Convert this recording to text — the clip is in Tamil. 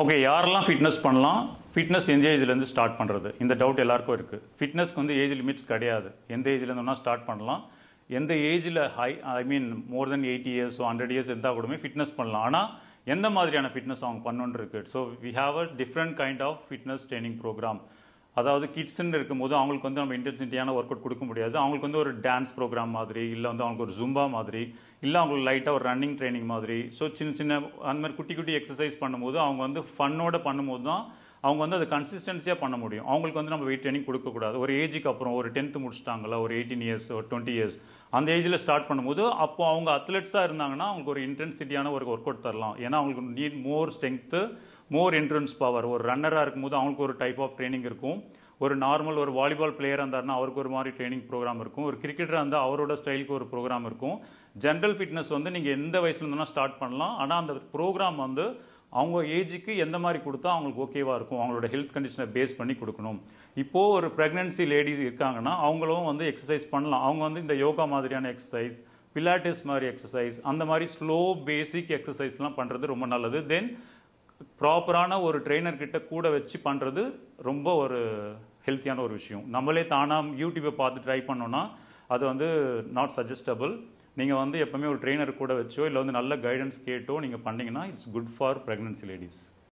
ஓகே, யாரெல்லாம் ஃபிட்னஸ் பண்ணலாம்? ஃபிட்னஸ் எந்த ஏஜ்லேருந்து ஸ்டார்ட் பண்ணுறது? இந்த டவுட் எல்லாருக்கும் இருக்குது. ஃபிட்னஸ்க்கு வந்து ஏஜ் லிமிட்ஸ் கிடையாது. எந்த ஏஜ்லேருந்துனா ஸ்டார்ட் பண்ணலாம். எந்த ஏஜில் மோர் தென் 80 இயர்ஸ் 100 இயர்ஸ் இருந்தால் கூடமே ஃபிட்னஸ் பண்ணலாம். ஆனால் எந்த மாதிரியான ஃபிட்னஸ் அவங்க பண்ணணுன்னு இருக்குது. So we have a different kind of fitness training program. அதாவது கிட்ஸ்ன்னு இருக்கும்போது அவங்களுக்கு வந்து நம்ம இன்டென்சிட்டியான ஒர்க் அவுட் கொடுக்க முடியாது. அவங்களுக்கு வந்து ஒரு டான்ஸ் ப்ரோக்ராம் மாதிரி, இல்லை வந்து அவங்களுக்கு ஒரு ஜும்பா மாதிரி, இல்லை அவங்களுக்கு லைட்டாக ஒரு ரன்னிங் ட்ரைனிங் மாதிரி. ஸோ சின்ன சின்ன அந்த மாதிரி குட்டி குட்டி எக்ஸசைஸ் பண்ணும்போது அவங்க வந்து ஃபன்னோட பண்ணும்போது தான் அவங்க வந்து அதை கன்சிஸ்டன்சியாக பண்ண முடியும். அவங்களுக்கு வந்து நம்ம வெயிட் ட்ரைனிங் கொடுக்கக்கூடாது. ஒரு ஏஜுக்கு அப்புறம் ஒரு 10th முடிச்சிட்டாங்களா, ஒரு 18 இயர்ஸ் ஒரு 20 இயர்ஸ் அந்த ஏஜில் ஸ்டார்ட் பண்ணும்போது அப்போ அவங்க அத்லெட்ஸாக இருந்தாங்கன்னா அவங்களுக்கு ஒரு இன்டென்சிட்டியான ஒரு ஒர்க் அவுட் தரலாம். ஏன்னா அவங்களுக்கு நீட் மோர் ஸ்ட்ரென்த்து, மோர் என்ட்ரன்ஸ் பவர். ஒரு ரன்னராக இருக்கும்போது அவங்களுக்கு ஒரு டைப் ஆஃப் ட்ரைனிங் இருக்கும். ஒரு நார்மல் ஒரு வாலிபால் பிளேயராக இருந்தாருன்னா அவருக்கு ஒரு மாதிரி ட்ரைனிங் ப்ரோக்ராம் இருக்கும். ஒரு கிரிக்கெட்டராக இருந்தால் அவரோட ஸ்டைலுக்கு ஒரு ப்ரோக்ராம் இருக்கும். ஜென்ரல் ஃபிட்னஸ் வந்து நீங்கள் எந்த வயசுல இருந்தோன்னா ஸ்டார்ட் பண்ணலாம். ஆனால் அந்த ப்ரோக்ராம் வந்து அவங்க ஏஜுக்கு எந்த மாதிரி கொடுத்தா அவங்களுக்கு ஓகேவாக இருக்கும், அவங்களோட ஹெல்த் கண்டிஷனை பேஸ் பண்ணி கொடுக்கணும். இப்போது ஒரு ப்ரெக்னென்சி லேடிஸ் இருக்காங்கன்னா அவங்களும் வந்து எக்ஸசைஸ் பண்ணலாம். அவங்க வந்து இந்த யோகா மாதிரியான எக்ஸசைஸ், பிலாட்டிஸ் மாதிரி எக்ஸசைஸ், அந்த மாதிரி ஸ்லோ பேசிக் எக்ஸசைஸ்லாம் பண்ணுறது ரொம்ப நல்லது. தென் ப்ராப்பரான ஒரு ட்ரெயினர் கிட்ட கூட வச்சு பண்ணுறது ரொம்ப ஒரு ஹெல்த்தியான ஒரு விஷயம். நம்மளே தானாக யூடியூப்பை பார்த்து ட்ரை பண்ணோன்னா அது வந்து நாட் சஜஸ்டபிள். நீங்கள் வந்து எப்போவுமே ஒரு ட்ரெயினர் கூட வச்சோ இல்லை வந்து நல்ல கைடன்ஸ் கேட்டோ நீங்கள் பண்ணிங்கன்னா it's good for pregnancy ladies.